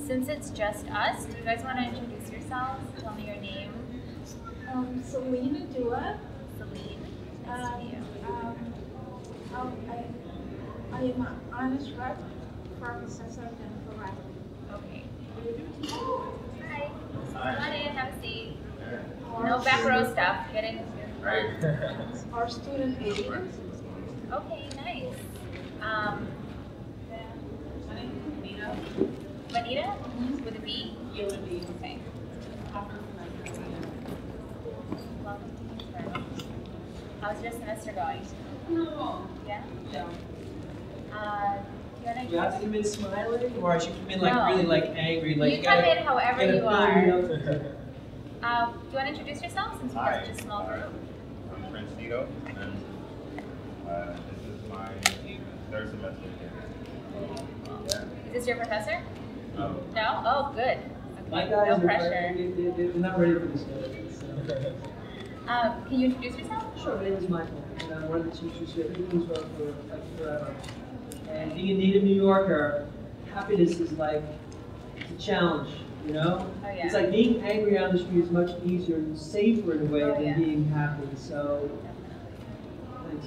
since it's just us, do you guys want to introduce yourselves? Tell me your name. Selena Dua. Celine. Nice to meet you. I am an honest rep for Professor Jennifer Riley. Okay. Hi. Come on in, have a seat. No back row stuff. Get in. Right. Our student aid. Okay, nice. My name is Nina. Juanita? With a B? UND. Okay. Welcome to Kingsborough. How's your semester going? Yeah? Yeah. You have to come in smiling, or I should come in like No. really like angry, like You come in however gotta you build are. me up. Do you want to introduce yourself since we're such a small group? I'm Francito, and this is my third semester here. Yeah. Is this your professor? No. No? Oh, good. My Okay, guys no are pressure. they're not ready for this yet. Can you introduce yourself? Sure, my name is Michael, and I'm one of the teachers here at Kingsborough for like forever. And being a native New Yorker, happiness is like it's a challenge, you know? Oh, yeah. It's like being angry on the street is much easier and safer in a way than yeah. being happy. So, Definitely. thanks.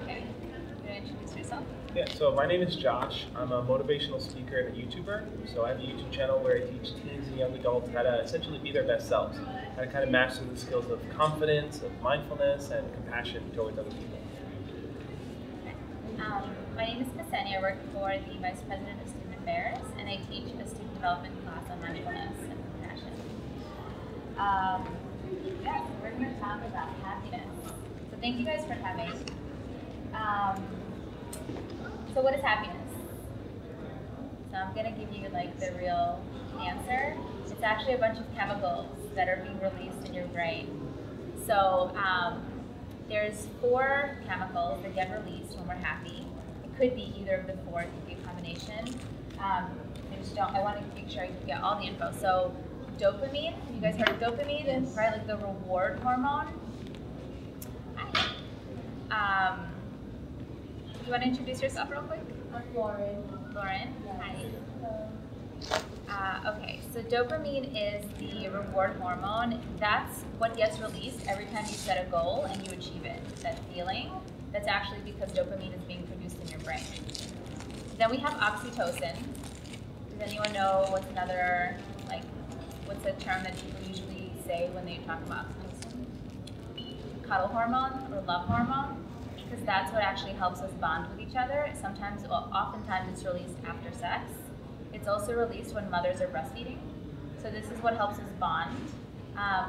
Okay. You want to introduce yourself? Yeah, so my name is Josh. I'm a motivational speaker and a YouTuber. So I have a YouTube channel where I teach teens and young adults how to essentially be their best selves, how to kind of master the skills of confidence, of mindfulness, and compassion towards other people. My name is Ksenia. I work for the Vice President of Student Affairs, and I teach a student development class on mindfulness and compassion. Yeah, so we're going to talk about happiness. So thank you guys for coming. So what is happiness? So I'm going to give you like the real answer. It's actually a bunch of chemicals that are being released in your brain. So there's 4 chemicals that get released when we're happy. It could be either of the 4, it could be a combination. I want to make sure I get all the info. So dopamine, have you guys heard of dopamine? Yes. Right, like the reward hormone. You want to introduce yourself real quick? I'm Lauren. Lauren? Yes. Hi. Okay, so dopamine is the reward hormone. That's what gets released every time you set a goal and you achieve it. That feeling, that's actually because dopamine is being produced in your brain. Then we have oxytocin. Does anyone know what's another, like, what's a term that people usually say when they talk about oxytocin? Cuddle hormone or love hormone? Because that's what actually helps us bond with each other. Oftentimes it's released after sex. It's also released when mothers are breastfeeding. So this is what helps us bond.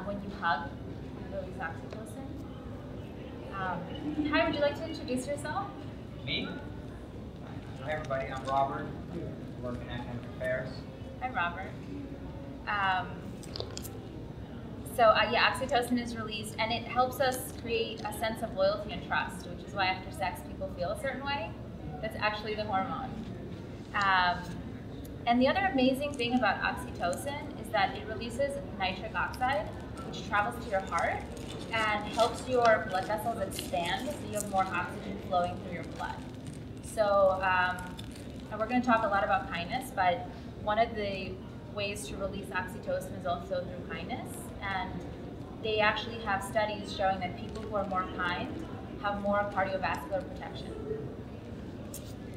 When you hug, you release oxytocin. Hi, would you like to introduce yourself? Me? Hi everybody, I'm Robert. I work in academic affairs. Hi, Robert. Yeah, oxytocin is released, and it helps us create a sense of loyalty and trust, which is why after sex people feel a certain way. That's actually the hormone. And the other amazing thing about oxytocin is that it releases nitric oxide, which travels to your heart and helps your blood vessels expand so you have more oxygen flowing through your blood. So we're going to talk a lot about kindness, but one of the ways to release oxytocin is also through kindness. And they actually have studies showing that people who are more kind have more cardiovascular protection.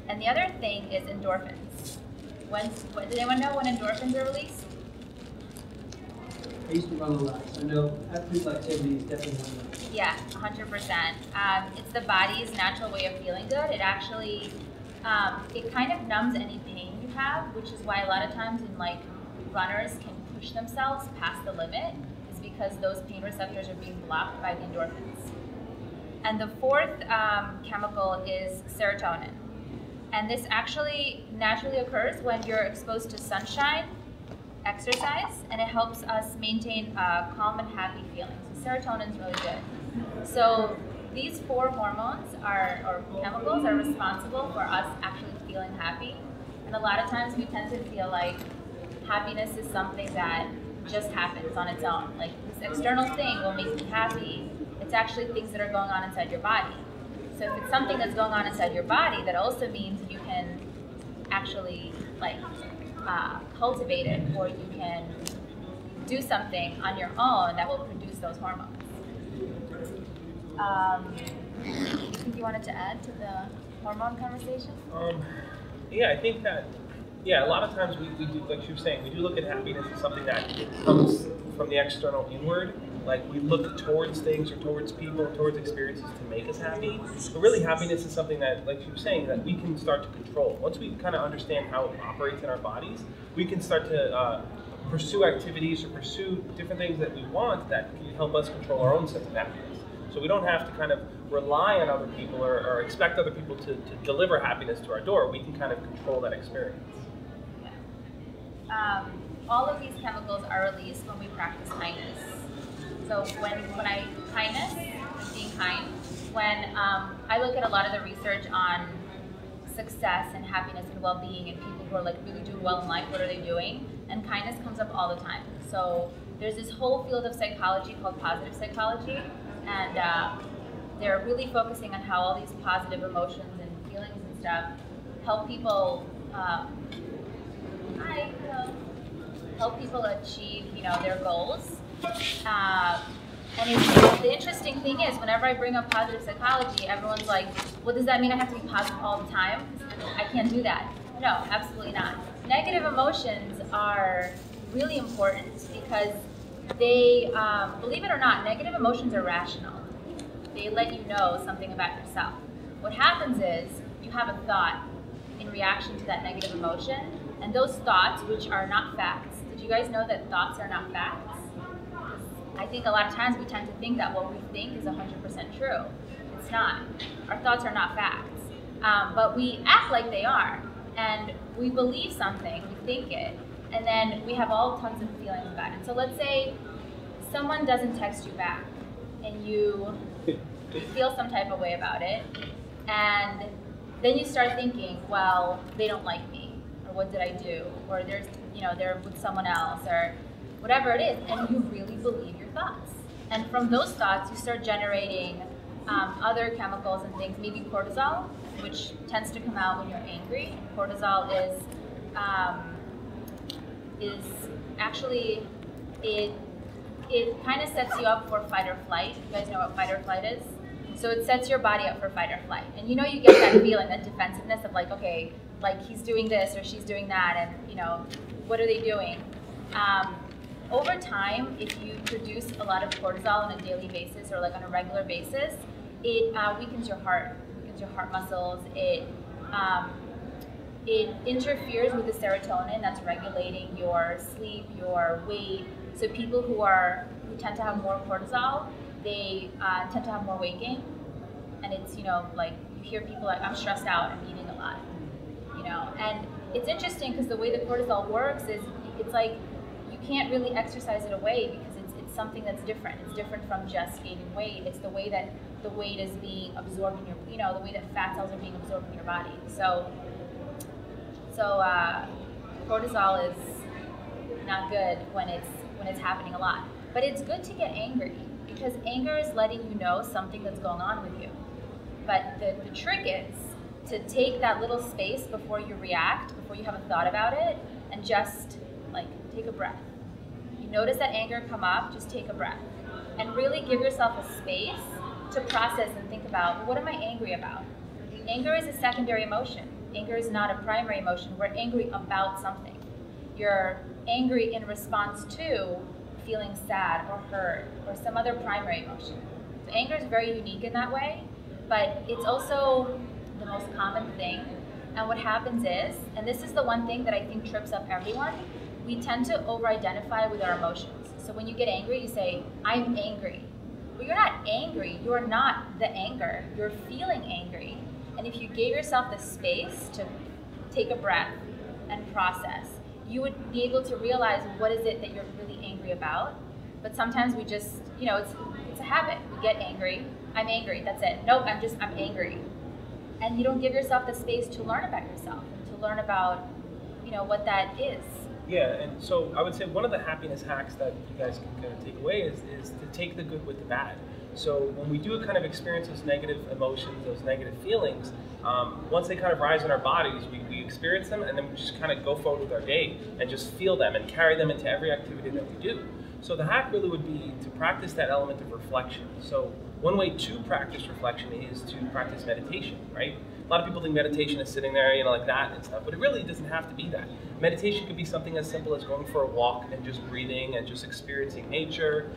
And the other thing is endorphins. Did anyone know when endorphins are released? I used to run a lot, so I know physical activity is definitely one of them. Yeah, 100%. It's the body's natural way of feeling good. It actually, it kind of numbs any pain you have, which is why a lot of times in like runners can push themselves past the limit, is because those pain receptors are being blocked by the endorphins. And the 4th chemical is serotonin. And this actually naturally occurs when you're exposed to sunshine, exercise, and it helps us maintain a calm and happy feeling. So serotonin is really good. So these 4 hormones or chemicals are responsible for us actually feeling happy. And a lot of times we tend to feel like happiness is something that just happens on its own. Like this external thing will make me happy. It's actually things that are going on inside your body. So if it's something that's going on inside your body, that also means you can actually like cultivate it, or you can do something on your own that will produce those hormones. Anything you wanted to add to the hormone conversation? Yeah, I think that, a lot of times we do, like she was saying, we do look at happiness as something that comes from the external inward. Like we look towards things or towards people, towards experiences to make us happy. But really happiness is something that, like she was saying, that we can start to control. Once we kind of understand how it operates in our bodies, we can start to pursue activities or pursue different things that we want that can help us control our own sense of happiness. So we don't have to kind of rely on other people or expect other people to deliver happiness to our door. We can kind of control that experience. All of these chemicals are released when we practice kindness. So kindness, being kind, when I look at a lot of the research on success and happiness and well-being and people who are like really doing well in life, what are they doing? And kindness comes up all the time. So there's this whole field of psychology called positive psychology, and they're really focusing on how all these positive emotions and feelings and stuff help people help people achieve, their goals. And the interesting thing is, whenever I bring up positive psychology, everyone's like, well, does that mean I have to be positive all the time? I can't do that. No, absolutely not. Negative emotions are really important because they, believe it or not, negative emotions are rational. They let you know something about yourself. What happens is, you have a thought in reaction to that negative emotion, and those thoughts, which are not facts. Did you guys know that thoughts are not facts? I think a lot of times we tend to think that what we think is 100% true. It's not. Our thoughts are not facts. But we act like they are. And we believe something, we think it, and then we have all tons of feelings about it. So let's say someone doesn't text you back, and you feel some type of way about it, and then you start thinking, well, they don't like me, or what did I do, or they're with someone else, or whatever it is, and you really believe your thoughts. And from those thoughts, you start generating other chemicals and things, maybe cortisol, which tends to come out when you're angry. Cortisol is actually, it kind of sets you up for fight or flight. You guys know what fight or flight is? So it sets your body up for fight or flight. And you get that feeling, that defensiveness of like, okay, like he's doing this or she's doing that, and what are they doing? Over time, if you produce a lot of cortisol on a daily basis or like on a regular basis, it weakens your heart muscles. It interferes with the serotonin that's regulating your sleep, your weight. So people who tend to have more cortisol, they tend to have more weight gain. And it's, like you hear people like, I'm stressed out, I'm eating a lot, And it's interesting because the way the cortisol works is, it's like you can't really exercise it away because it's something that's different. It's different from just gaining weight. It's the way that the weight is being absorbed in your, the way that fat cells are being absorbed in your body. So cortisol is not good when it's happening a lot. But it's good to get angry because anger is letting you know something that's going on with you. But the trick is to take that little space before you react, before you have a thought about it, and just like take a breath. You notice that anger come up, just take a breath. And really give yourself a space to process and think about, well, what am I angry about? Anger is a secondary emotion. Anger is not a primary emotion. We're angry about something. You're angry in response to feeling sad or hurt or some other primary emotion. So anger is very unique in that way, but it's also the most common thing. And what happens is, and this is the one thing that I think trips up everyone, we tend to over-identify with our emotions. So when you get angry, you say, I'm angry. But you're not angry. You are not the anger. You're feeling angry. And if you gave yourself the space to take a breath and process, you would be able to realize what is it that you're really angry about. But sometimes we just, it's a habit. We get angry. I'm angry. That's it. Nope, I'm angry. And you don't give yourself the space to learn about yourself, to learn about, what that is. Yeah, and so I would say one of the happiness hacks that you guys can kind of take away is to take the good with the bad. So when we do kind of experience those negative emotions, those negative feelings, once they kind of rise in our bodies, we experience them, and then we just kind of go forward with our day and just feel them and carry them into every activity that we do. So the hack really would be to practice that element of reflection. So one way to practice reflection is to practice meditation, right? A lot of people think meditation is sitting there, like that and stuff, but it really doesn't have to be that. Meditation could be something as simple as going for a walk and just breathing and just experiencing nature.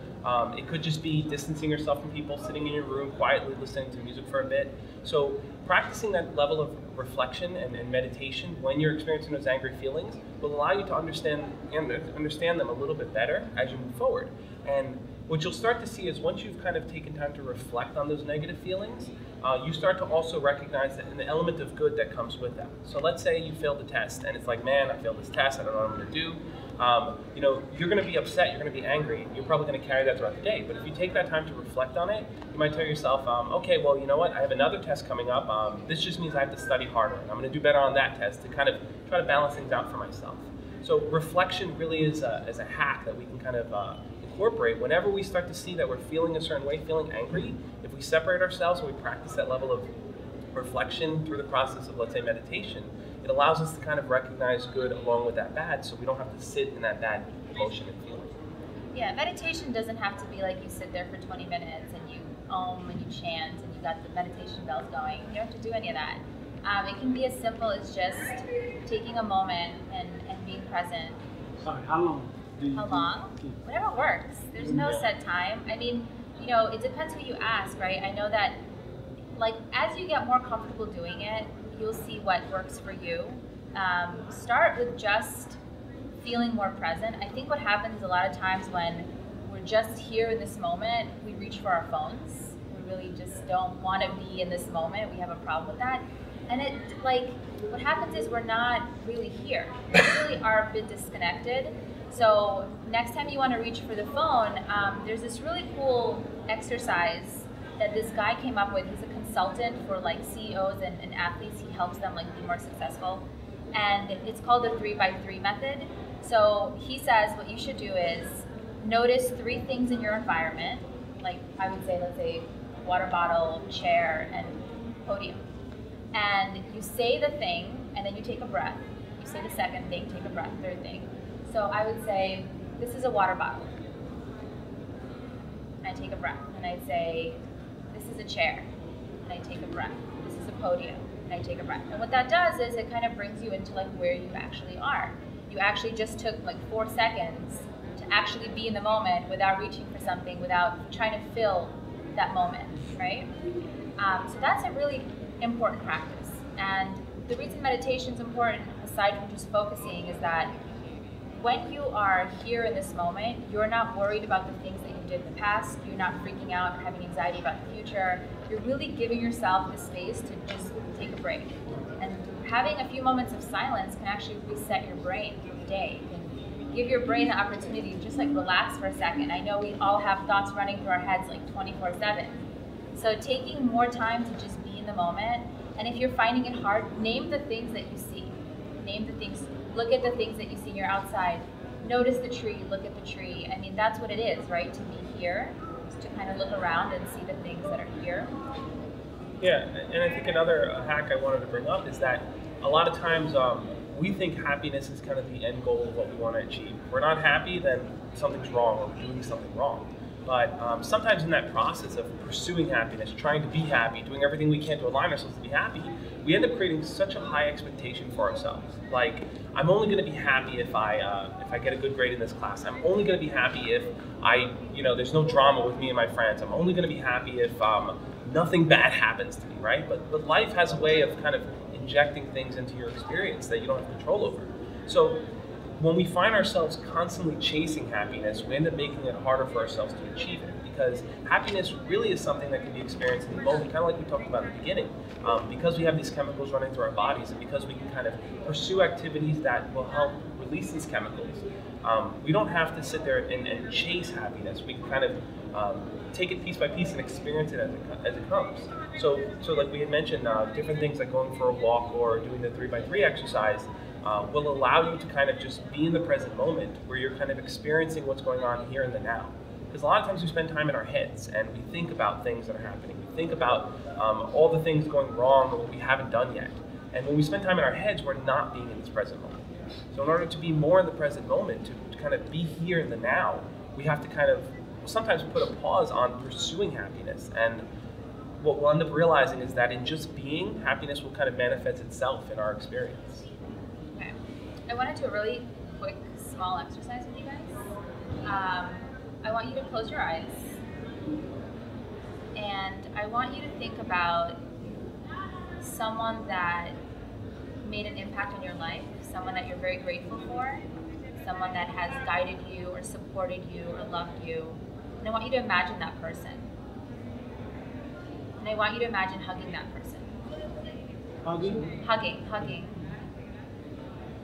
It could just be distancing yourself from people, sitting in your room quietly listening to music for a bit. So practicing that level of reflection and meditation when you're experiencing those angry feelings will allow you to understand them a little bit better as you move forward. And what you'll start to see is once you've kind of taken time to reflect on those negative feelings, you start to also recognize that an element of good that comes with that. So let's say you failed the test and it's like, man, I failed this test, I don't know what I'm going to do. You're going to be upset, you're going to be angry, you're probably going to carry that throughout the day. But if you take that time to reflect on it, you might tell yourself, okay, well, you know what, I have another test coming up. This just means I have to study harder. And I'm going to do better on that test to kind of try to balance things out for myself. So reflection really is a hack that we can kind of incorporate whenever we start to see that we're feeling a certain way, feeling angry. If we separate ourselves and we practice that level of reflection through the process of, let's say, meditation, it allows us to kind of recognize good along with that bad, so we don't have to sit in that bad emotion and feeling. Yeah, meditation doesn't have to be like you sit there for 20 minutes and you and you chant and you got the meditation bells going. You don't have to do any of that. It can be as simple as just taking a moment and being present. Sorry, how long? How long? Whatever works. There's no set time. I mean, it depends who you ask, right? I know that, as you get more comfortable doing it, you'll see what works for you. Start with just feeling more present. I think what happens a lot of times when we're just here in this moment, we reach for our phones. We really just don't want to be in this moment. We have a problem with that. And what happens is we're not really here. We really are a bit disconnected. So next time you want to reach for the phone, there's this really cool exercise that this guy came up with. He's a consultant for CEOs and athletes. He helps them be more successful. And it's called the 3x3 method. So he says what you should do is notice 3 things in your environment. I would say, let's say water bottle, chair, and podium. And you say the thing, and then you take a breath. You say the second thing, take a breath, third thing. So I would say, this is a water bottle. And I take a breath. And I'd say, this is a chair. And I take a breath. This is a podium. And I take a breath. And what that does is it kind of brings you into where you actually are. You actually just took 4 seconds to actually be in the moment without reaching for something, without trying to fill that moment, right? So that's a really important practice. And the reason meditation is important, aside from just focusing, is that when you are here in this moment, you're not worried about the things that you did in the past. You're not freaking out or having anxiety about the future. You're really giving yourself the space to just take a break. And having a few moments of silence can actually reset your brain for the day. It can give your brain the opportunity to just relax for a second. I know we all have thoughts running through our heads 24/7. So taking more time to just be in the moment. And if you're finding it hard, name the things that you see. Name the things. Look at the things that you see. You're outside. Notice the tree. Look at the tree. I mean, that's what it is, right? To be here, is to kind of look around and see the things that are here. Yeah, and I think another hack I wanted to bring up is that a lot of times we think happiness is kind of the end goal of what we want to achieve. If we're not happy, then something's wrong, or we're doing something wrong. But sometimes in that process of pursuing happiness, trying to be happy, doing everything we can to align ourselves to be happy, we end up creating such a high expectation for ourselves. I'm only going to be happy if I get a good grade in this class. I'm only going to be happy if there's no drama with me and my friends. I'm only going to be happy if nothing bad happens to me, right? But life has a way of kind of injecting things into your experience that you don't have control over. So when we find ourselves constantly chasing happiness, we end up making it harder for ourselves to achieve it, because happiness really is something that can be experienced in the moment, kind of like we talked about in the beginning. Because we have these chemicals running through our bodies, and because we can kind of pursue activities that will help release these chemicals, we don't have to sit there and chase happiness. We can kind of take it piece by piece and experience it as it comes. So like we had mentioned, different things like going for a walk or doing the 3x3 exercise will allow you to kind of just be in the present moment, where you're kind of experiencing what's going on here in the now. Because a lot of times we spend time in our heads and we think about things that are happening. We think about all the things going wrong or what we haven't done yet. And when we spend time in our heads, we're not being in this present moment. So in order to be more in the present moment, to kind of be here in the now, we have to kind of sometimes put a pause on pursuing happiness. And what we'll end up realizing is that in just being, happiness will kind of manifest itself in our experience. Okay. I want to do a really quick, small exercise with you guys. I want you to close your eyes. And I want you to think about someone that made an impact on your life, someone that you're very grateful for, someone that has guided you or supported you or loved you. And I want you to imagine that person. And I want you to imagine hugging that person. Hugging.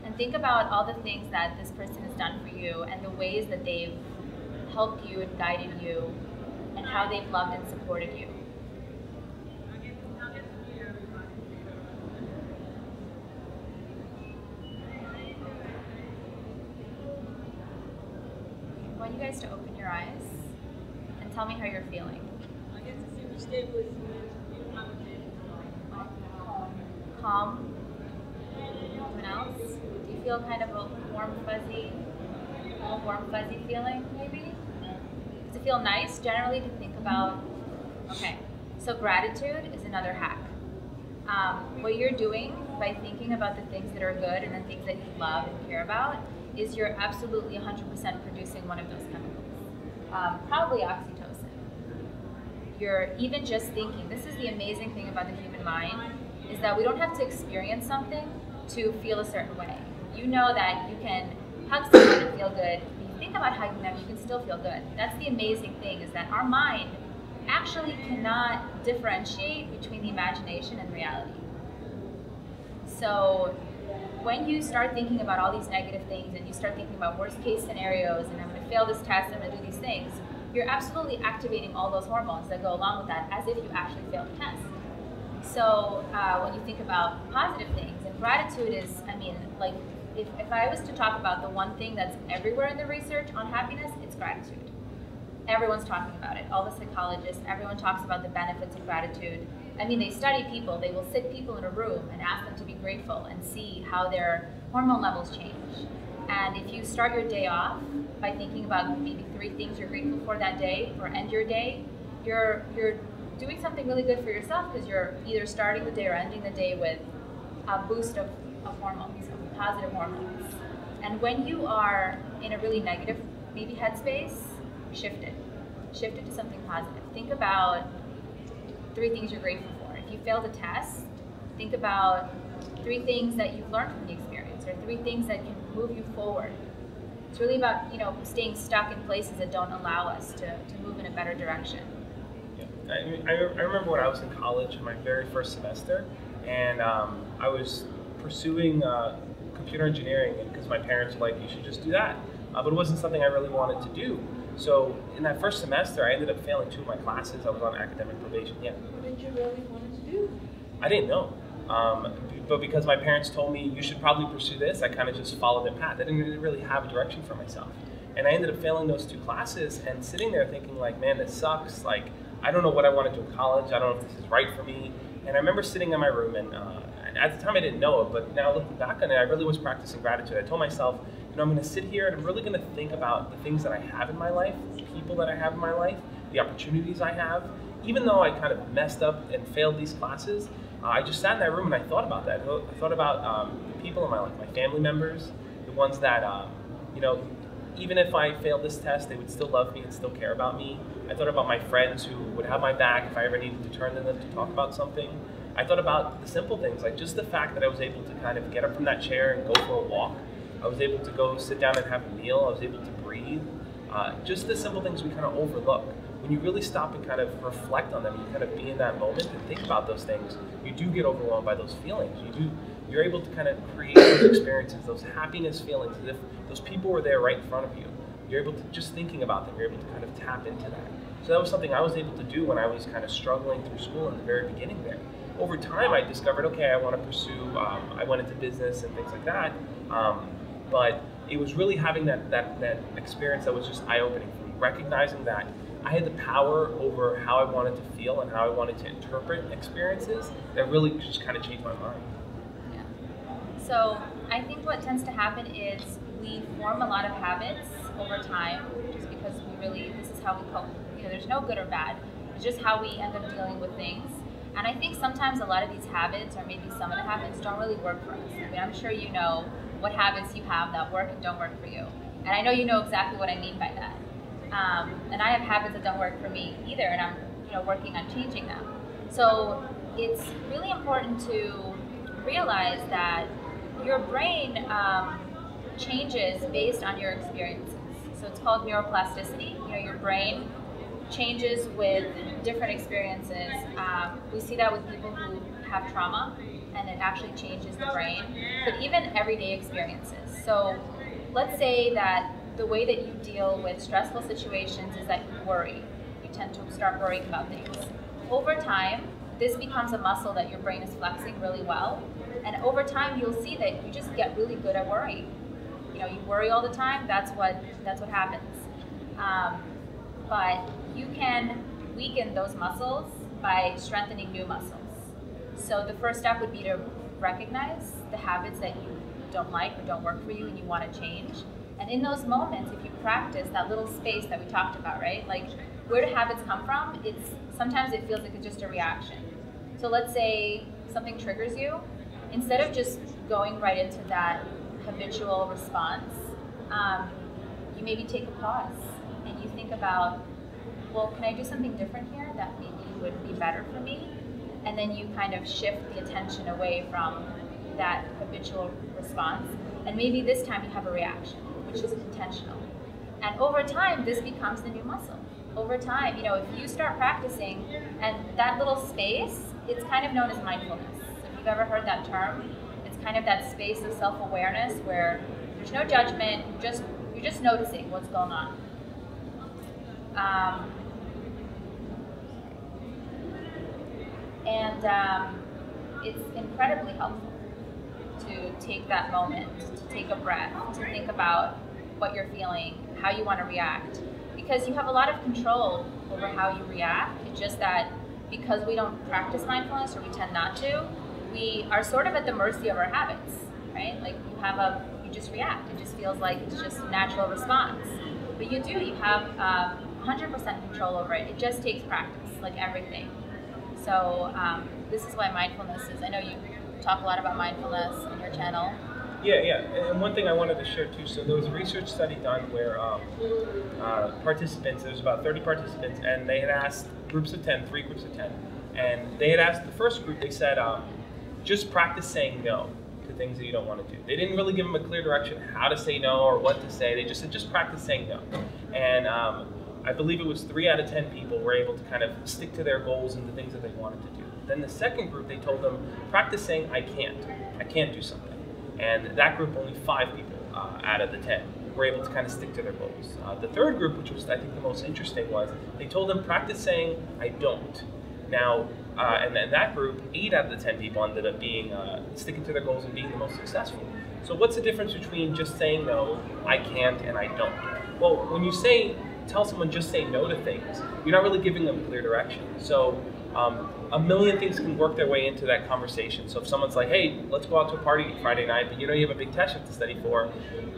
And think about all the things that this person has done for you and the ways that they've helped you and guided you and how they've loved and supported you. I want you guys to open your eyes and tell me how you're feeling. Calm. Anyone else? Do you feel kind of a warm, fuzzy feeling, maybe? Does it feel nice generally to think about? Okay, so gratitude is another hack. What you're doing by thinking about the things that are good and the things that you love and care about is you're absolutely 100% producing one of those chemicals, probably oxytocin. You're even just thinking, this is the amazing thing about the human mind, is that we don't have to experience something to feel a certain way. You know that you can hug someone and feel good. If you think about hugging them, you can still feel good. That's the amazing thing, is that our mind actually cannot differentiate between the imagination and reality. So when you start thinking about all these negative things and you start thinking about worst case scenarios and I'm going to fail this test, I'm going to do these things, you're absolutely activating all those hormones that go along with that as if you actually failed the test. So when you think about positive things, and gratitude is, I mean, like if I was to talk about the one thing that's everywhere in the research on happiness, it's gratitude. Everyone's talking about it. All the psychologists, everyone talks about the benefits of gratitude. I mean, they study people. They will sit people in a room and ask them to be grateful and see how their hormone levels change. And if you start your day off by thinking about maybe 3 things you're grateful for that day, or end your day, you're doing something really good for yourself, because you're either starting the day or ending the day with a boost of hormones, of positive hormones. And when you are in a really negative, maybe headspace, shift it. Shift it to something positive. Think about 3 things you're grateful for. If you failed a test, think about 3 things that you've learned from the experience, or 3 things that can move you forward. It's really about, staying stuck in places that don't allow us to move in a better direction. I remember when I was in college in my very first semester, and I was pursuing computer engineering because my parents were like, you should just do that. But it wasn't something I really wanted to do. So in that first semester, I ended up failing 2 of my classes. I was on academic probation. Yeah. What did you really want to do? I didn't know. But because my parents told me, you should probably pursue this, I kind of just followed their path. I didn't really have a direction for myself. And I ended up failing those 2 classes and sitting there thinking like, man, this sucks. Like, I don't know what I want to do in college. I don't know if this is right for me. And I remember sitting in my room, and at the time I didn't know it, but now looking back on it, I really was practicing gratitude. I told myself, I'm going to sit here and I'm really going to think about the things that I have in my life, the people that I have in my life, the opportunities I have. Even though I kind of messed up and failed these classes, I just sat in that room and I thought about that. I thought about the people in my life, my family members, the ones that, even if I failed this test, they would still love me and still care about me. I thought about my friends who would have my back if I ever needed to turn to them to talk about something. I thought about the simple things, like just the fact that I was able to kind of get up from that chair and go for a walk. I was able to go sit down and have a meal. I was able to breathe. Just the simple things we kind of overlook. When you really stop and kind of reflect on them, you kind of be in that moment and think about those things, you do get overwhelmed by those feelings. You're able to kind of create those experiences, those happiness feelings, as if those people were there right in front of you. You're able to, just thinking about them, you're able to kind of tap into that. So that was something I was able to do when I was kind of struggling through school in the very beginning there. Over time, I discovered, okay, I want to pursue, I went into business and things like that. But it was really having that experience that was just eye-opening for me, recognizing that I had the power over how I wanted to feel and how I wanted to interpret experiences that really just kind of changed my mind. So I think what tends to happen is we form a lot of habits over time, just because this is how we cope. There's no good or bad. It's just how we end up dealing with things. And I think sometimes a lot of these habits, or maybe some of the habits, don't really work for us. I mean, I'm sure you know what habits you have that work and don't work for you. And I know you know exactly what I mean by that. And I have habits that don't work for me either, and I'm working on changing them. So it's really important to realize that your brain changes based on your experiences. So it's called neuroplasticity. Your brain changes with different experiences. We see that with people who have trauma, and it actually changes the brain, but even everyday experiences. So let's say that the way that you deal with stressful situations is that you worry. You tend to start worrying about things. Over time, this becomes a muscle that your brain is flexing really well, and over time you'll see that you just get really good at worrying. You worry all the time, that's what happens. But you can weaken those muscles by strengthening new muscles. So the first step would be to recognize the habits that you don't like or don't work for you and you want to change. And in those moments, if you practice that little space that we talked about, right? Like, where do habits come from? Sometimes it feels like it's just a reaction. So let's say something triggers you. Instead of just going right into that habitual response, you maybe take a pause and you think about, well, can I do something different here that maybe would be better for me? And then you kind of shift the attention away from that habitual response. And maybe this time you have a reaction, which is intentional. And over time, this becomes the new muscle. Over time, if you start practicing, and that little space, it's kind of known as mindfulness. If you've ever heard that term, it's kind of that space of self-awareness where there's no judgment, you're just noticing what's going on. It's incredibly helpful to take that moment, to take a breath, to think about what you're feeling, how you want to react, because you have a lot of control over how you react. It's just that because we don't practice mindfulness, or we tend not to, we are sort of at the mercy of our habits, right? Like you just react. It just feels like it's just a natural response. But you have 100% control over it. It just takes practice, like everything. So this is why mindfulness is, I know you talk a lot about mindfulness on your channel. Yeah. And one thing I wanted to share too, so there was a research study done where participants, there's about 30 participants, and they had asked groups of 10, 3 groups of 10, and they had asked the first group, they said, just practice saying no to things that you don't want to do. They didn't really give them a clear direction how to say no or what to say. They just said, just practice saying no. And I believe it was 3 out of 10 people were able to kind of stick to their goals and the things that they wanted to do. Then the second group, they told them, practice saying I can't do something. And that group, only 5 people out of the 10 were able to kind of stick to their goals. The third group, which was I think the most interesting, was they told them, practice saying I don't. Now, and then that group, 8 out of the 10 people ended up being sticking to their goals and being the most successful. So what's the difference between just saying no, I can't, and I don't? Well, when you tell someone just say no to things, you're not really giving them clear direction. So a million things can work their way into that conversation. So if someone's like, hey, let's go out to a party Friday night, but you have a big test you have to study for,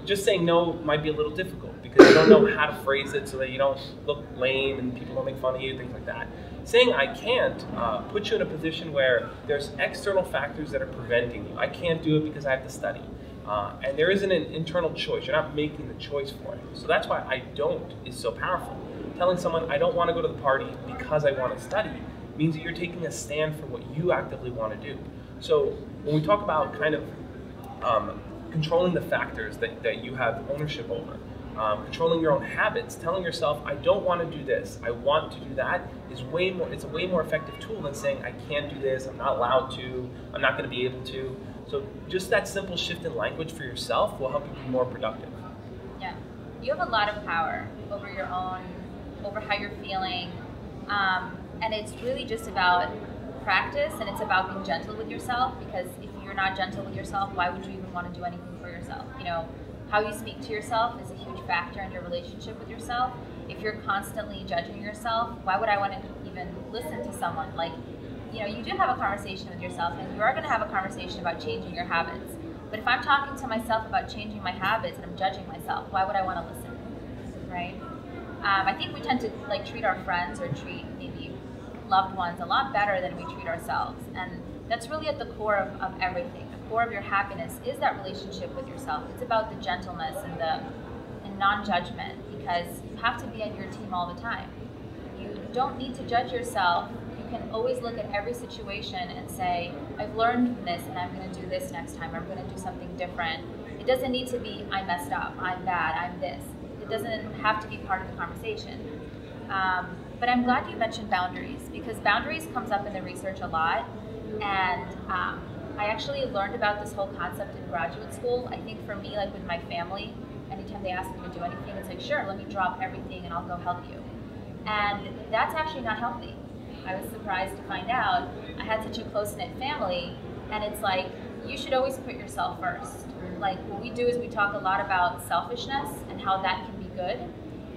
just saying no might be a little difficult because you don't know how to phrase it so that you don't look lame and people don't make fun of you, things like that. Saying I can't puts you in a position where there's external factors that are preventing you. I can't do it because I have to study. And there isn't an internal choice. You're not making the choice for it. So that's why I don't is so powerful. Telling someone I don't want to go to the party because I want to study means that you're taking a stand for what you actively want to do. So when we talk about kind of controlling the factors that you have ownership over, controlling your own habits, telling yourself I don't want to do this, I want to do that, it's a way more effective tool than saying I can't do this, I'm not allowed to, I'm not going to be able to. So just that simple shift in language for yourself will help you be more productive. Yeah, you have a lot of power over over how you're feeling, and it's really just about practice, and it's about being gentle with yourself, because if you're not gentle with yourself, why would you even want to do anything for yourself? How you speak to yourself is a huge factor in your relationship with yourself. If you're constantly judging yourself, why would I want to even listen to someone? You do have a conversation with yourself, and you are going to have a conversation about changing your habits. But if I'm talking to myself about changing my habits and I'm judging myself, why would I want to listen, right? I think we tend to like treat our friends or treat maybe loved ones a lot better than we treat ourselves. And that's really at the core of everything. The core of your happiness is that relationship with yourself. It's about the gentleness and non-judgment, because you have to be on your team all the time. You don't need to judge yourself. You can always look at every situation and say, I've learned from this and I'm going to do this next time. I'm going to do something different. It doesn't need to be, I messed up, I'm bad, I'm this. It doesn't have to be part of the conversation. But I'm glad you mentioned boundaries, because boundaries comes up in the research a lot. And I actually learned about this whole concept in graduate school. I think for me, like with my family, anytime they ask me to do anything, it's like, sure, let me drop everything and I'll go help you. And that's actually not healthy. I was surprised to find out I had such a close-knit family, and it's like, you should always put yourself first. Like, what we do is we talk a lot about selfishness and how that can be good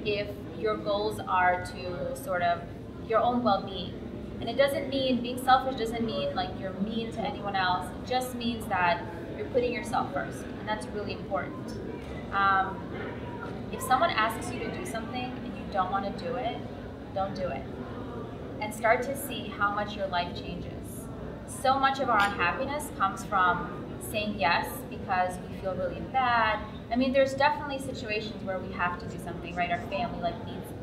if your goals are to sort of your own well-being. And it doesn't mean, being selfish doesn't mean like you're mean to anyone else. It just means that you're putting yourself first, and that's really important. If someone asks you to do something and you don't want to do it, don't do it. And start to see how much your life changes. So much of our unhappiness comes from saying yes because we feel really bad. I mean, there's definitely situations where we have to do something, right? Our family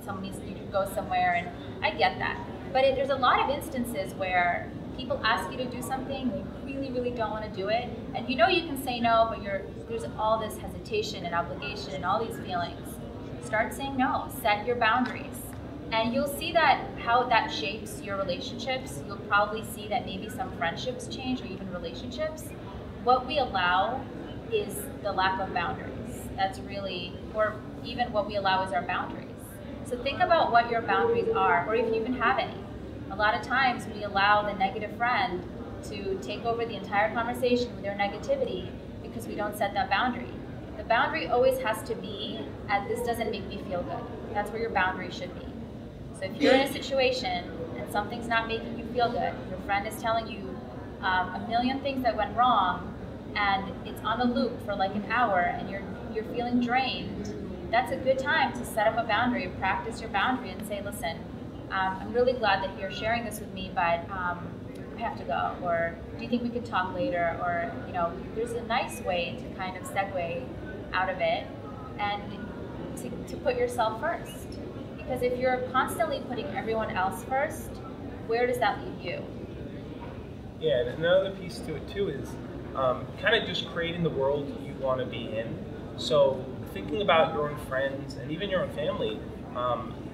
someone needs to go somewhere, and I get that. But there's a lot of instances where people ask you to do something, you really, really don't want to do it, and you know you can say no, but there's all this hesitation and obligation and all these feelings. Start saying no, set your boundaries. And you'll see that how that shapes your relationships. You'll probably see that maybe some friendships change, or even relationships. What we allow is the lack of boundaries. That's really, or even what we allow is our boundaries. So think about what your boundaries are, or if you even have any. A lot of times we allow the negative friend to take over the entire conversation with their negativity because we don't set that boundary. The boundary always has to be, this doesn't make me feel good. That's where your boundary should be. So if you're in a situation and something's not making you feel good, your friend is telling you a million things that went wrong, and it's on the loop for like an hour, and you're feeling drained, that's a good time to set up a boundary, practice your boundary, and say, listen, I'm really glad that you're sharing this with me, but I have to go, or do you think we could talk later? Or, there's a nice way to kind of segue out of it and to put yourself first. Because if you're constantly putting everyone else first, where does that leave you? Yeah, and another piece to it too is kind of just creating the world you want to be in. So thinking about your own friends and even your own family,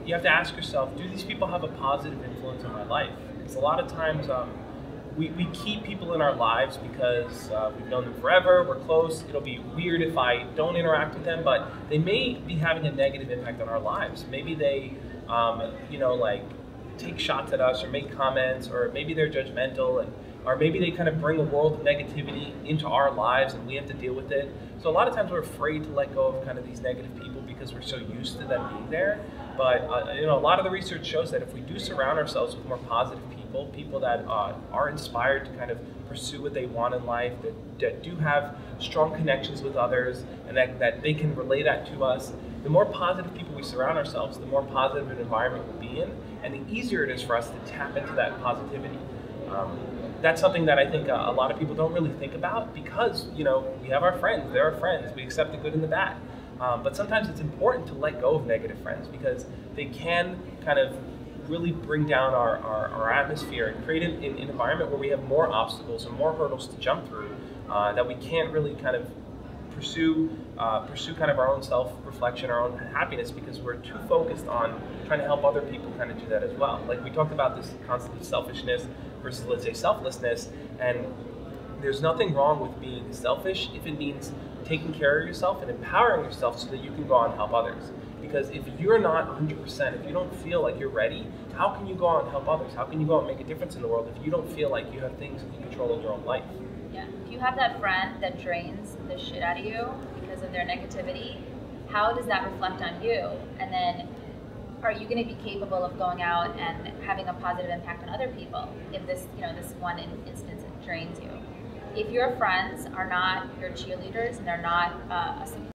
you have to ask yourself, do these people have a positive influence on my life? Because a lot of times we keep people in our lives because we've known them forever, we're close. It'll be weird if I don't interact with them, but they may be having a negative impact on our lives. Maybe they, take shots at us or make comments, or maybe they're judgmental, or maybe they kind of bring a world of negativity into our lives and we have to deal with it. So a lot of times we're afraid to let go of kind of these negative people because we're so used to them being there. But a lot of the research shows that if we do surround ourselves with more positive people that are inspired to kind of pursue what they want in life, that do have strong connections with others, and that they can relay that to us, the more positive people we surround ourselves, the more positive an environment we'll be in, and the easier it is for us to tap into that positivity. That's something that I think a lot of people don't really think about because, we have our friends, they're our friends, we accept the good and the bad. But sometimes it's important to let go of negative friends because they can kind of really bring down our atmosphere and create an environment where we have more obstacles and more hurdles to jump through that we can't really kind of pursue kind of our own self-reflection, our own happiness, because we're too focused on trying to help other people kind of do that as well. Like we talked about this concept of selfishness versus, let's say, selflessness, and there's nothing wrong with being selfish if it means taking care of yourself and empowering yourself so that you can go out and help others. Because if you're not 100%, if you don't feel like you're ready, how can you go out and help others? How can you go out and make a difference in the world if you don't feel like you have things in control of your own life? Yeah, if you have that friend that drains the shit out of you because of their negativity, how does that reflect on you? And then are you going to be capable of going out and having a positive impact on other people if this one instance it drains you? if your friends are not your cheerleaders and they're not a support